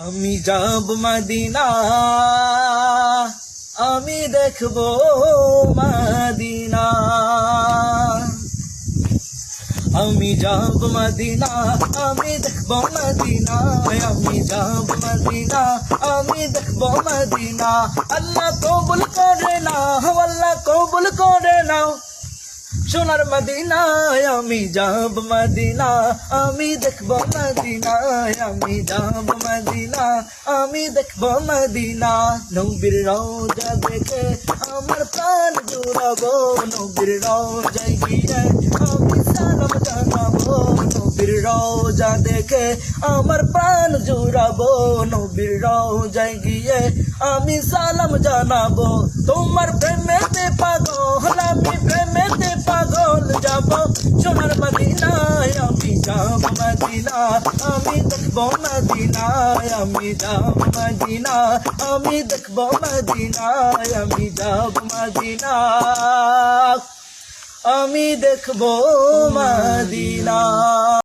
আমি যাব মদিনা, আমি দেখব মদিনা। আমি যাব মদিনা, আমি দেখব মদিনা। আমি যাব মদিনা, আমি দেখব মদিনা। আল্লাহ কবুল করে নাও, আল্লাহ কবুল করে নাও সোনার মদিনায়। আমি যাব মদিনা, আমি দেখব মদিনা। আমি যাব মদিনা, আমি দেখব মদিনা। নবীর রওজা দেখে আমার প্রাণ জুড়াবো, নবীর রওজায় গিয়ে আমি সালাম জানাবো। নবীর রওজা দেখে আমার প্রাণ জুড়াবো, নবীর রওজায় গিয়ে আমি সালাম জানাবো। তোমার প্রেমেতে পাগল আমি, প্রেমেতে পাগল যাব সোনার মদিনায়। আমি যাব মদিনা, আমি দেখব মদিনায়। আমি যাব মদিনা, আমি দেখব মদিনায়। আমি যাব মদিনা, আমি দেখব মদিনা।